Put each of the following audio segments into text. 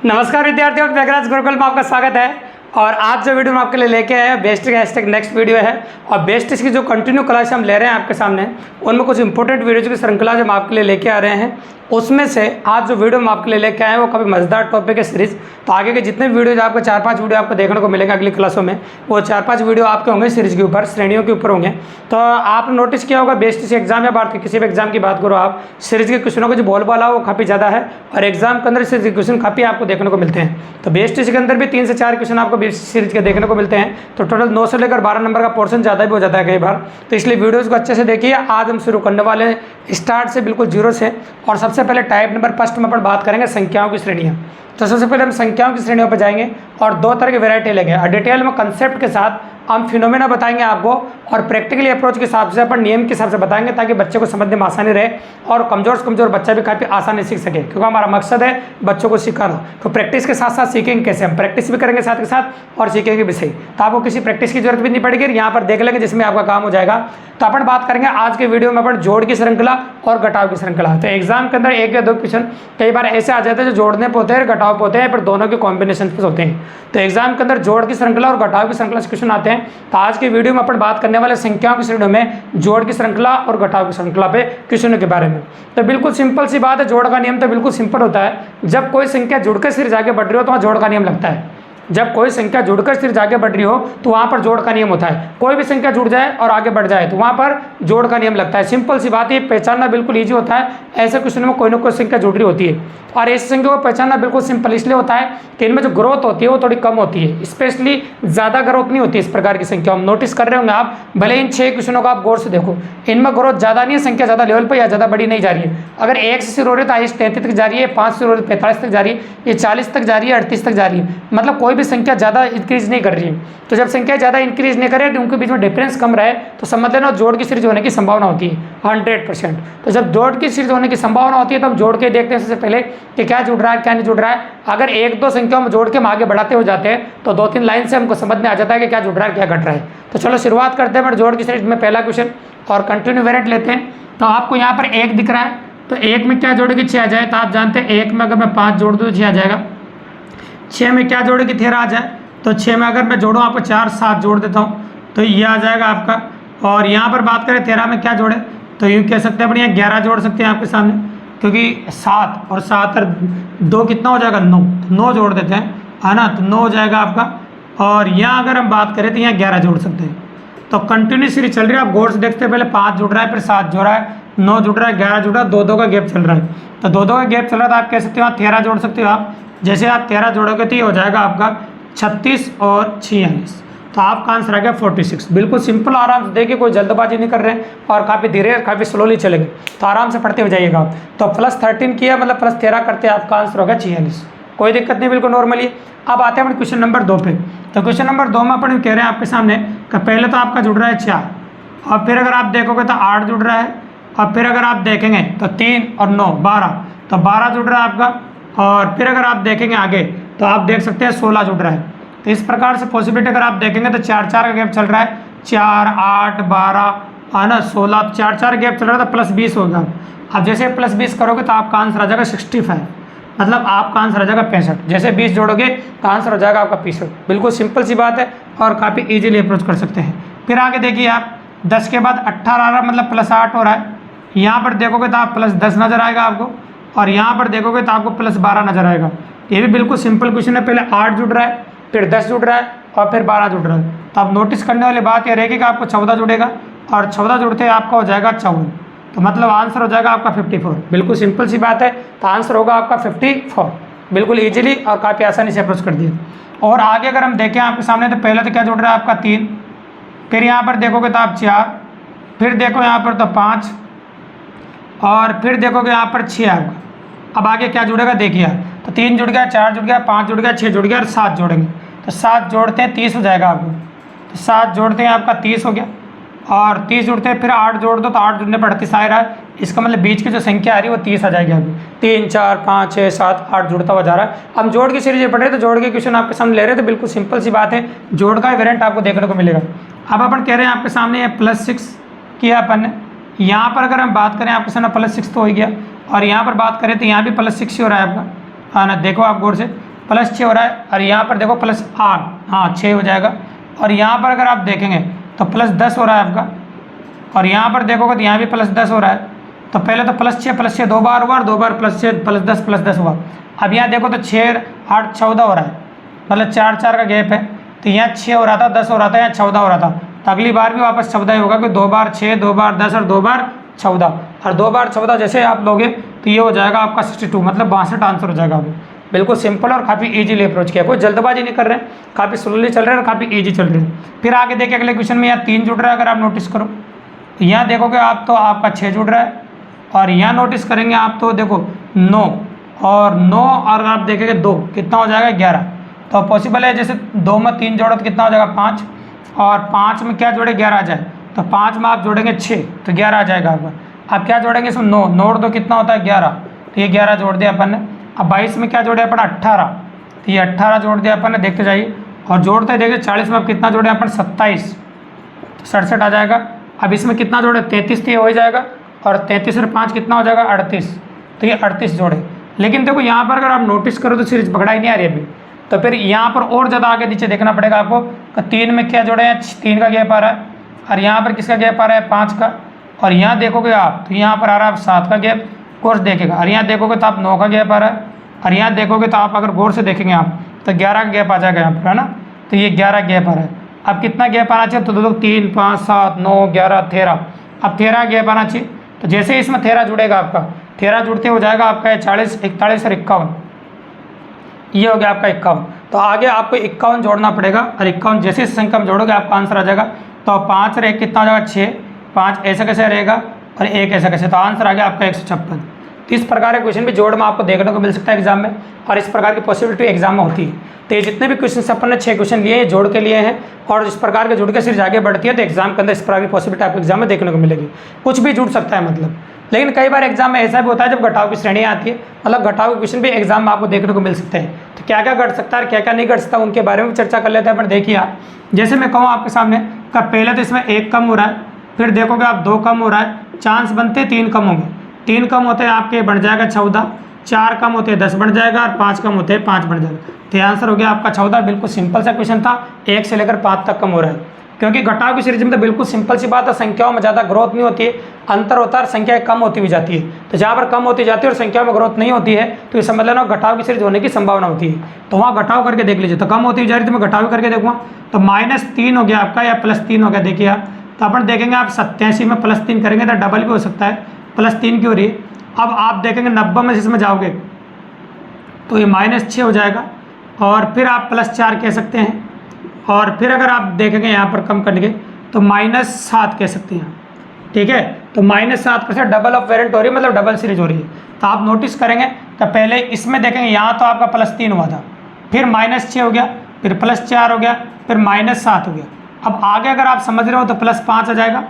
नमस्कार विद्यार्थियों, मेघराज गुरुकुल में आपका स्वागत है। और आज जो वीडियो हम आपके लिए लेके आए हैं बेस्ट का हैशटैग नेक्स्ट वीडियो है। और बेस्ट की जो कंटिन्यू क्लास हम ले रहे हैं आपके सामने, उनमें कुछ इंपॉर्टेंट वीडियोज की श्रृंखला जो हम आपके लिए लेके आ रहे हैं, उसमें से आज जो वीडियो हम आपके लिए लेके आए हैं वो काफ़ी मजेदार टॉपिक है सीरीज। तो आगे के जितने वीडियोज आपको 4-5 वीडियो आपको देखने को मिलेंगे अगली क्लासों में, वो 4-5 वीडियो आपके होंगे सीरीज के ऊपर, श्रेणियों के ऊपर होंगे। तो आपने नोटिस किया होगा बेस्ट एग्जाम या बात किसी भी एग्जाम की बात करो आप, सीरीज के क्वेश्चनों का जो बोलबाला वो काफ़ी ज़्यादा है और एग्जाम के अंदर सीरीज के क्वेश्चन काफ़ी आपको देखने को मिलते हैं। तो बेस्ट के अंदर भी 3 से 4 क्वेश्चन आपको बेस्ट सीरीज के देखने को मिलते हैं। तो टोटल 9 से लेकर 12 नंबर का पोर्शन ज़्यादा भी हो जाता है कई बार। तो इसलिए वीडियोज़ को अच्छे से देखिए। आज हम शुरू करने वाले हैं स्टार्ट से, बिल्कुल जीरो से। और सबसे पहले टाइप नंबर फर्स्ट में अपन बात करेंगे संख्याओं की श्रेणियाँ। तो सबसे पहले हम संख्याओं की श्रेणियों पर जाएंगे और 2 तरह की वैरायटी लेंगे और डिटेल में कंसेप्ट के साथ हम फिनोमेना बताएंगे आपको, और प्रैक्टिकली अप्रोच के हिसाब से अपन नियम के हिसाब से बताएंगे ताकि बच्चे को समझने में आसानी रहे और कमजोर से कमजोर बच्चा भी काफ़ी आसानी सीख सके, क्योंकि हमारा मकसद है बच्चों को सिखाना। तो प्रैक्टिस के साथ साथ सीखेंगे कैसे, हम प्रैक्टिस भी करेंगे साथ के साथ और सीखेंगे भी सही। तो आपको किसी प्रैक्टिस की जरूरत भी नहीं पड़ेगी, यहाँ पर देख लेंगे जिसमें आपका काम हो जाएगा। तो अपन बात करेंगे आज के वीडियो में अपन जोड़ की श्रृंखला और घटाव की श्रृंखला। तो एग्जाम के अंदर 1 या 2 क्वेश्चन कई बार ऐसे आ जाते हैं जो जोड़ने पे होते हैं, घटाव पे होते हैं, पर दोनों के कॉम्बिनेशन पे होते हैं। तो एग्जाम के अंदर जोड़ की श्रृंखला और घटाव की श्रृंखला से क्वेश्चन आते हैं। तो आज की वीडियो में अपन बात करने वाले संख्याओं की श्रेणियों में जोड़ की श्रृंखला और घटाव की श्रृंखला पे क्वेश्चनों के बारे में। तो बिल्कुल सिंपल सी बात है, जोड़ का नियम तो बिल्कुल सिंपल होता है। जब कोई संख्या जुड़कर सीरीज आगे बढ़ रही हो तो वहाँ जोड़ का नियम लगता है। जब कोई संख्या जुड़कर सीरीज आगे बढ़ रही हो तो वहाँ पर जोड़ का नियम होता है। कोई भी संख्या जुड़ जाए और आगे बढ़ जाए तो वहाँ पर जोड़ का नियम लगता है। सिंपल सी बात है, पहचानना बिल्कुल ईजी होता है। ऐसे क्वेश्चन में कोई ना कोई संख्या जुड़ रही होती है और ऐसी संख्या को पहचानना बिल्कुल सिंपल इसलिए होता है कि इनमें जो ग्रोथ होती है वो थोड़ी कम होती है, स्पेशली ज़्यादा ग्रोथ नहीं होती इस प्रकार की संख्या। हम नोटिस कर रहे होंगे आप, भले इन 6 क्वेश्चनों को आप गौर से देखो, इनमें ग्रोथ ज़्यादा नहीं है, संख्या ज़्यादा लेवल पर या ज़्यादा बड़ी नहीं जा रही है। अगर 1 से शुरू हो रही है तो हाईएस्ट 33 तक जा रही है, 5 से शुरू हो रही है 45 तक जा रही है, ये 40 तक जा रही है, 38 तक जा रही है। मतलब कोई भी संख्या ज़्यादा इंक्रीज नहीं कर रही है। तो जब संख्या ज़्यादा इंक्रीज नहीं करे, उनके बीच में डिफरेंस कम रहे, तो समझ लेना जोड़ की सीरीज होने की संभावना होती है 100%। तो जब जोड़ की सीरीज होने की संभावना होती है तो हम जोड़ के देखते हैं सबसे पहले कि क्या जुड़ रहा है क्या नहीं जुड़ रहा है। अगर 1-2 संख्याओं में जोड़ के हम आगे बढ़ाते हो जाते हैं तो 2-3 लाइन से हमको समझ में आ जाता है कि क्या जुड़ रहा है क्या घट रहा है। तो चलो शुरुआत करते हैं जोड़ की सीरीज में। पहला क्वेश्चन और कंटिन्यू वेरिएंट लेते हैं। तो आपको यहाँ पर 1 दिख रहा है, तो 1 में क्या जोड़ेगी 6 आ जाए। तो आप जानते हैं 1 में अगर मैं 5 जोड़ दूँ तो 6 आ जाएगा। 6 में क्या जोड़ेगी 13 आ जाए। तो 6 में अगर मैं जोड़ूँ आपको 4 7 जोड़ देता हूँ तो ये आ जाएगा आपका। और यहाँ पर बात करें 13 में क्या जोड़े, तो यूँ कह सकते हैं अपन यहाँ 11 जोड़ सकते हैं आपके सामने, क्योंकि 7 और 7 और 2 कितना हो जाएगा 9, तो 9 जोड़ देते हैं, है ना। तो 9 हो जाएगा आपका। और यहाँ अगर हम बात करें तो यहाँ 11 जोड़ सकते हैं। तो कंटिन्यू सीरीज चल रही है, आप गौर से देखते हैं, पहले 5 जुड़ रहा है, फिर 7 जोड़ रहा है, 9 जुड़ रहा है, 11 जुड़ रहा है, 2-2 का गैप चल रहा है। तो 2-2 का गैप चल रहा है तो आप कह सकते हो 13 जोड़ सकते हो आप। जैसे आप 13 जोड़ोगे तो ये हो जाएगा आपका 36 और 46। तो आपका आंसर आ गया 46। बिल्कुल सिंपल, आराम से देखिए, कोई जल्दबाजी नहीं कर रहे हैं और काफ़ी धीरे काफ़ी स्लोली चलेंगे, तो आराम से पढ़ते हो जाइएगा आप। तो +13 किया मतलब +13 करते आपका आंसर होगा 46। कोई दिक्कत नहीं, बिल्कुल नॉर्मली। अब आते हैं अपन क्वेश्चन नंबर 2 पे। तो क्वेश्चन नंबर 2 में अपन कह रहे हैं आपके सामने कि पहले तो आपका जुड़ रहा है 4, और फिर अगर आप देखोगे तो 8 जुड़ रहा है, और फिर अगर आप देखेंगे तो 3 और 9 12, तो 12 जुड़ रहा है आपका। और फिर अगर आप देखेंगे आगे तो आप देख सकते हैं 16 जुड़ रहा है। तो इस प्रकार से पॉसिबिलिटी अगर आप देखेंगे तो 4-4 का गैप चल रहा है, 4 8 12 है ना 16, 4-4 गैप चल रहा है तो +20 होगा। अब जैसे +20 करोगे तो आपका आंसर आ जाएगा 65, मतलब आपका आंसर आ जाएगा 65। जैसे 20 जोड़ोगे तो आंसर हो जाएगा आपका 65। बिल्कुल सिंपल सी बात है और काफ़ी इजीली अप्रोच कर सकते हैं। फिर आगे देखिए आप 10 के बाद 18 आ रहा है, मतलब +8 हो रहा है। यहाँ पर देखोगे तो आप +10 नज़र आएगा आपको, और यहाँ पर देखोगे तो आपको +12 नज़र आएगा। ये भी बिल्कुल सिंपल क्वेश्चन है, पहले 8 जुड़ रहा है, फिर 10 जुड़ रहा है और फिर 12 जुड़ रहा है। तो आप नोटिस करने वाली बात यह रहेगी कि आपको 14 जुड़ेगा, और 14 जुड़ते ही आपका हो जाएगा 54। तो मतलब आंसर हो जाएगा आपका 54। बिल्कुल सिंपल सी बात है, तो आंसर होगा आपका 54। बिल्कुल इजीली और काफ़ी आसानी से अप्रोच कर दिया। और आगे अगर हम देखें आपके सामने, तो पहले तो क्या जुड़ रहा है आपका 3, फिर यहाँ पर देखोगे तो आप 4, फिर देखो यहाँ पर तो 5, और फिर देखोगे यहाँ पर 6 आपका। अब आगे क्या जुड़ेगा देखिए, तो 3 जुड़ गया, 4 जुड़ गया, 5 जुड़ गया, 6 जुड़ गया और 7 जोड़ेंगे। तो 7 जोड़ते हैं 30 हो जाएगा आपको। तो 7 जोड़ते हैं आपका 30 हो गया, और 30 जुड़ते हैं, फिर 8 जोड़ दो तो 8 जुड़ने पर 38 आ रहा है। इसका मतलब बीच की जो संख्या आ रही है वो 30 आ जाएगी आपकी। 3 4 5 6 7 8 जुड़ता हुआ जा रहा है। हम जोड़ की सीरीज पढ़ रहे तो जोड़ के क्वेश्चन आपके सामने ले रहे हैं, तो बिल्कुल सिंपल सी बात है, जोड़ का वेरिएंट आपको देखने को मिलेगा। अब अपन कह रहे हैं आपके सामने ये +6 किया अपन ने। यहाँ पर अगर हम बात करें आपके सामने +6 तो हो गया, और यहाँ पर बात करें तो यहाँ भी +6 ही हो रहा है आपका, हाँ ना। देखो आप गौर से, +6 हो रहा है, और यहाँ पर देखो +8, हाँ 6 हो जाएगा। और यहाँ पर अगर आप देखेंगे तो +10 हो रहा है आपका, और यहाँ पर देखोगे तो यहाँ भी +10 हो रहा है। तो पहले तो +6 2 बार हुआ, और 2 बार +6 +10 हुआ। अब यहाँ देखो तो 6 8 14 हो रहा है, मतलब 4 4 का गैप है। तो यहाँ 6 हो रहा था, 10 हो रहा था, यहाँ 14 हो रहा था। तो अगली बार भी वापस 14 ही होगा कि 2 बार 6 2 बार 10 और 2 बार 14। और 2 बार 14 जैसे आप लोगे तो ये हो जाएगा आपका 62, मतलब 62 आंसर हो जाएगा। वो बिल्कुल सिंपल और काफ़ी इजीली अप्रोच किया, कोई जल्दबाजी नहीं कर रहे हैं, काफ़ी स्लोली चल रहे हैं और काफ़ी ईजी चल रहे हैं। फिर आगे देखिए अगले क्वेश्चन में यहाँ 3 जुड़ रहा है, अगर आप नोटिस करो तो यहाँ देखोगे आप तो आपका 6 जुड़ रहा है, और यहाँ नोटिस करेंगे आप तो देखो 9 और 9, और आप देखेंगे 2 कितना हो जाएगा 11। तो पॉसिबल है जैसे 2 में 3 जोड़ो तो कितना हो जाएगा 5, और 5 में क्या जोड़े 11 आ जाए, तो 5 में आप जोड़ेंगे 6 तो 11 आ जाएगा आपका। अब क्या जोड़ेंगे इसमें 9 और 2 कितना होता है 11, तो ये 11 जोड़ दिया अपन ने। अब 22 में क्या जोड़े अपन 18, तो ये 18 जोड़ दिया अपन ने, देखते जाइए। और जोड़ते देखिए 40 में अब कितना जोड़े अपन 27, तो 67 आ जाएगा। अब इसमें कितना जोड़े 33, तो ये हो जाएगा, और 33 और 5 कितना हो जाएगा 38, तो ये 38 जोड़े। लेकिन देखो यहाँ पर अगर आप नोटिस करो तो सीरीज पकड़ा ही नहीं आ रही अभी, तो फिर यहाँ पर और ज़्यादा आगे नीचे देखना पड़ेगा आपको। तो 3 में क्या जोड़े हैं 3 का गैप आ रहा है, और यहाँ पर किसका गैप आ रहा है 5 का, और यहाँ देखोगे आप तो यहाँ पर आ रहा है 7 का गैप, कोर्स देखेगा, और यहाँ देखोगे तो आप 9 का गैप आ रहा है, और यहाँ देखोगे तो आप अगर गौर से देखेंगे आप तो 11 का गैप आ जाएगा यहाँ पर, है ना। तो ये 11 गैप आ रहा है। अब कितना गैप आना चाहिए, तो 2 3 5 7 9 11 13, अब 13 गैप आना चाहिए। तो जैसे ही इसमें 13 जुड़ेगा आपका, 13 जुड़ते हो जाएगा आपका 40 41 और 51, ये हो गया आपका 51। तो आगे आपको 51 जोड़ना पड़ेगा, और 51 जैसे इस संख्या में जोड़ोगे आपका आंसर आ जाएगा। तो 5 और 1 कितना हो जाएगा 6, 5 ऐसा कैसे रहेगा और 1 ऐसा कैसे, तो आंसर आ गया आपका 156। तो इस प्रकार के क्वेश्चन भी जोड़ में आपको देखने को मिल सकता है एग्जाम में, और इस प्रकार की पॉसिबिलिटी एग्जाम में होती है। तो ये जितने भी क्वेश्चन अपन ने 6 क्वेश्चन लिए हैं जोड़ के लिए हैं, और इस प्रकार के जुड़ के सीरीज आगे बढ़ती है तो एग्जाम के अंदर इस प्रकार की पॉसिबिलिटी आपको एग्जाम में देखने को मिलेगी। कुछ भी जुड़ सकता है मतलब, लेकिन कई बार एग्जाम में ऐसा भी होता है जब घटाव की श्रेणियाँ आती है, मतलब घटाव के क्वेश्चन भी एग्जाम में आपको देखने को मिल सकते हैं। तो क्या क्या घट सकता है, क्या क्या नहीं घट सकता, उनके बारे में चर्चा कर लेते हैं अपन। देखिए आप, जैसे मैं कहूँ आपके सामने का पहले तो इसमें 1 कम हो रहा है, फिर देखोगे आप 2 कम हो रहा है, चांस बनते 3 कम होंगे, 3 कम होते हैं आपके बन जाएगा 14, 4 कम होते हैं 10 बन जाएगा, और 5 कम होते हैं 5 बन जाएगा। तो आंसर हो गया आपका 14। बिल्कुल सिंपल सा क्वेश्चन था, 1 से लेकर 5 तक कम हो रहा है, क्योंकि घटाव की सीरीज में तो बिल्कुल सिंपल सी बात है, संख्याओं में ज़्यादा ग्रोथ नहीं होती है, अंतर होता है, संख्याएं कम होती भी जाती है। तो जहाँ पर कम होती जाती है और संख्याओं में ग्रोथ नहीं होती है तो ये समझ लेना घटाव की सीरीज होने की संभावना होती है। तो वहाँ घटाव करके देख लीजिए, तो कम होती हुई जा रही थी, मैं घटाव करके देखूँगा तो -3 हो गया आपका, या +3 हो गया। देखिए आप, तो अपन देखेंगे आप 87 में +3 करेंगे तो डबल भी हो सकता है, +3 की हो रही है। अब आप देखेंगे 90 में जिसमें जाओगे तो ये -6 हो जाएगा, और फिर आप +4 कह सकते हैं, और फिर अगर आप देखेंगे यहाँ पर कम करने के तो -7 कह सकते हैं, ठीक है। तो -7 से डबल ऑफ वेरिएंट हो रही है, मतलब डबल सीरीज हो रही है। तो आप नोटिस करेंगे तो पहले इसमें देखेंगे यहाँ तो आपका +3 हुआ था, फिर -6 हो गया, फिर +4 हो गया, फिर -7 हो गया। अब आगे अगर आप समझ रहे हो तो +5 आ जाएगा,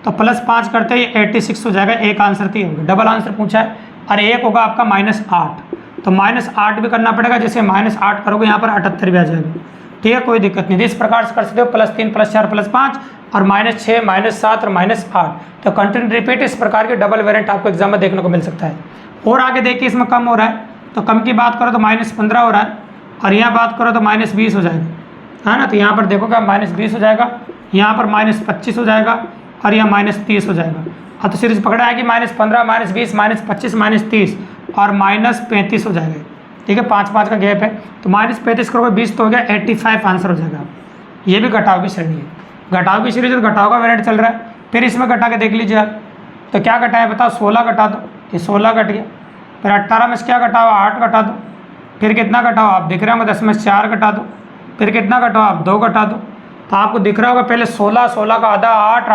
तो +5 करते ही 86 हो जाएगा। एक आंसर तो ये होगा, डबल आंसर पूछा है, और एक होगा आपका -8, तो -8 भी करना पड़ेगा। जैसे -8 करोगे यहाँ पर 78 भी आ जाएगा, ठीक है, कोई दिक्कत नहीं। इस प्रकार से कर सकते हो, +3 +4 +5 और -6 -7 और -8। तो कंटिन्यू रिपीट इस प्रकार के डबल वेरिएंट आपको एग्जाम में देखने को मिल सकता है। और आगे देखिए इसमें कम हो रहा है, तो कम की बात करो तो -15 हो रहा है, और यहाँ बात करो तो -20 हो जाएगा, है ना। तो यहाँ पर देखोगे -20 हो जाएगा, यहाँ पर -25 हो जाएगा, और यहाँ -30 हो जाएगा। अब तो सीरीज पकड़ा है कि -15 -20 -25 -30 और -35 हो जाएगा, ठीक है, 5-5 का गैप है। तो -35 करोगे 20 तो हो गया 85 आंसर हो जाएगा। ये भी घटाव की श्रेणी है, घटाव की सीरीज, घटाव का वेरिएंट चल रहा है। फिर इसमें घटा के देख लीजिए आप, तो क्या घटा है बताओ, 16 घटा दो, ये 16 घट गया। फिर 18 में से क्या घटा हुआ 8 घटा दो, फिर कितना घटा हुआ आप दिख रहे होंगे 10 में से 4 घटा दो, फिर कितना घटा हुआ आप 2 घटा दो। तो आपको दिख रहा होगा पहले 16, 16 का आधा 8,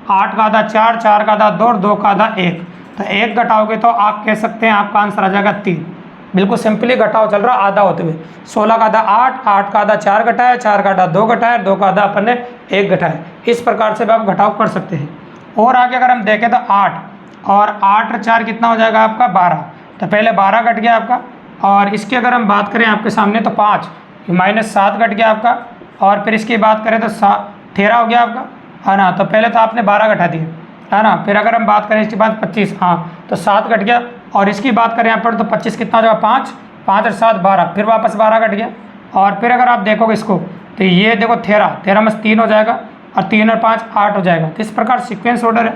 8 का आधा 4, 4 का आधा 2 और 2 का आधा 1। तो 1 घटाओगे तो आप कह सकते हैं आपका आंसर आ जाएगा 3। बिल्कुल सिंपली घटाव चल रहा आधा होते हुए, 16 का आधा 8, 8 का आधा 4 घटाया, 4 का आधा 2 घटाया, 2 का आधा अपन ने 1 घटाया। इस प्रकार से भी आप घटाव कर सकते हैं। और आगे अगर हम देखें तो 8 और 8 और 4 कितना हो जाएगा आपका 12। तो पहले 12 घट गया आपका, और इसकी अगर हम बात करें आपके सामने तो 5 -7 घट गया आपका, और फिर इसकी बात करें तो 13 हो गया आपका, है ना। तो पहले तो आपने 12 घटा दिए, है ना। फिर अगर हम बात करें इसके बाद 25, हाँ तो 7 घट गया, और इसकी बात करें यहाँ पर तो 25 कितना हो जाएगा 5 5 और 7 12, फिर वापस 12 कट गया। और फिर अगर आप देखोगे इसको तो ये देखो 13 में 3 हो जाएगा और 3 और 5 8 हो जाएगा। तो इस प्रकार सीक्वेंस ऑर्डर है।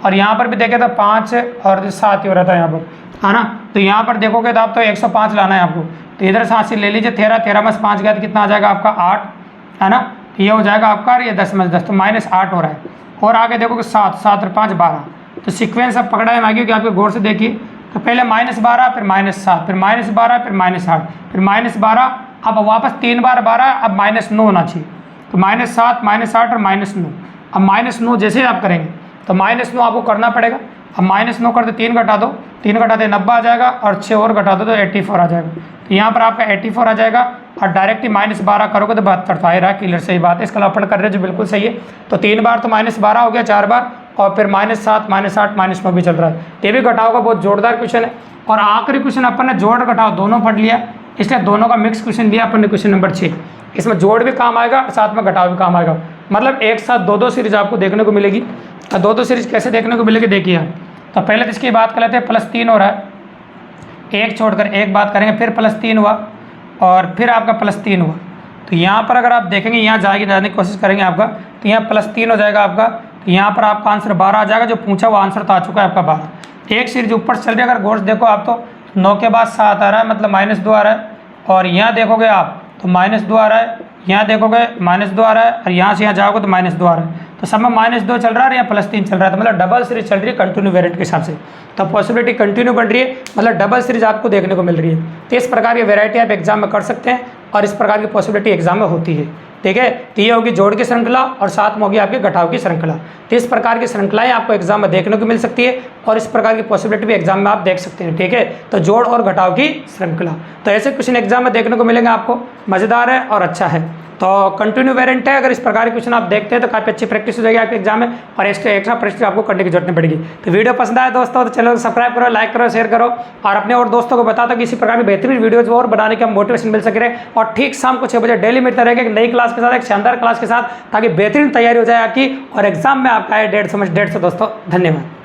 और यहाँ पर भी देखे तो 5 और 7 ही हो रहा था यहाँ पर, है ना। तो यहाँ पर देखोगे तो आप तो 105 लाना है आपको। तो इधर से हासिल ले लीजिए 13 में 5 गया तो कितना आ जाएगा आपका 8, है ना। तो ये हो जाएगा आपका, ये 10 में 10 तो -8 हो रहा है। और आगे देखोगे 7 और 5 12। तो सीक्वेंस अब पकड़ा है मांगी कि आपके गौर से देखिए। तो पहले -12 फिर -7 फिर -12 फिर -8 फिर -12, अब वापस 3 बार 12, अब -9 होना चाहिए। तो -7 -8 और -9। अब -9 जैसे आप करेंगे तो -9 आपको करना पड़ेगा। अब -9 कर दो, 3 घटा दो, 3 घटाते 90 आ जाएगा और 6 और घटा दो तो 84 आ जाएगा। तो यहाँ पर आपका 84 आ जाएगा और डायरेक्ट ही -12 करोगे तो 72 तो आ रहा है। क्लियर, सही बात है, इसका लपड़ कर रहे हो जो बिल्कुल सही है। तो 3 बार तो -12 हो गया, 4 बार, और फिर -7 -8 -9 भी चल रहा है। ये भी घटाओ का बहुत जोरदार क्वेश्चन है। और आखिरी क्वेश्चन अपन ने जोड़ घटाओ दोनों पढ़ लिया, इसलिए दोनों का मिक्स क्वेश्चन दिया अपन ने, क्वेश्चन नंबर 6। इसमें जोड़ भी काम आएगा और साथ में घटाव भी काम आएगा। मतलब एक साथ दो सीरीज आपको देखने को मिलेगी। और दो सीरीज कैसे देखने को मिलेगी देखिए आप। तो पहले तो इसकी बात कर लेते हैं, +3 हो रहा है, एक छोड़कर एक बात करेंगे, फिर +3 हुआ और फिर आपका +3 हुआ। तो यहाँ पर अगर आप देखेंगे, यहाँ जाने की कोशिश करेंगे आपका, तो यहाँ +3 हो जाएगा आपका। तो यहाँ पर आपका आंसर 12 आ जाएगा। जो पूछा वो आंसर तो आ चुका है आपका 12। एक सीरीज ऊपर से चल रही है, अगर गौर से देखो आप तो 9 के बाद 7 आ रहा है, मतलब -2 आ रहा है। और यहाँ देखोगे आप तो -2 आ रहा है, यहाँ देखोगे -2 आ रहा है, और यहाँ से यहाँ जाओगे तो -2 आ रहा है। तो सब में -2 चल रहा है, या +3 चल रहा है। तो मतलब डबल सीरीज चल रही है कंटिन्यू वेरिएंट के हिसाब से। तो पॉसिबिलिटी कंटिन्यू बन रही है, मतलब डबल सीरीज आपको देखने को मिल रही है। तो इस प्रकार की वेरायटी आप एग्जाम में कर सकते हैं और इस प्रकार की पॉसिबिलिटी एग्जाम में होती है। ठीक है, तो ये होगी जोड़ की श्रृंखला और साथ में होगी आपके घटाव की श्रृंखला। तो इस प्रकार की श्रृंखलाएं आपको एग्जाम में देखने को मिल सकती है और इस प्रकार की पॉसिबिलिटी भी एग्जाम में आप देख सकते हैं। ठीक है, तो जोड़ और घटाव की श्रृंखला, तो ऐसे क्वेश्चन एग्जाम में देखने को मिलेंगे आपको। मज़ेदार है और अच्छा है। तो कंटिन्यू वेरिएंट है, अगर इस प्रकार के क्वेश्चन आप देखते हैं तो काफ़ी अच्छी प्रैक्टिस हो जाएगी आपके एग्जाम में और एक्स्ट्रा प्रैक्टिस आपको करने की जरूरत नहीं पड़ेगी। तो वीडियो पसंद आया दोस्तों तो चैनल को सब्सक्राइब करो, लाइक करो, शेयर करो और अपने और दोस्तों को बता दो कि इसी प्रकार की बेहतरीन वीडियोज और बनाने का मोटिवेशन मिल सके। और ठीक शाम को 6 बजे डेली मिलता रहेगा एक नई क्लास के साथ, एक शानदार क्लास के साथ, ताकि बेहतरीन तैयारी हो जाए आपकी और एग्जाम में आपका आए 150 दोस्तों। धन्यवाद।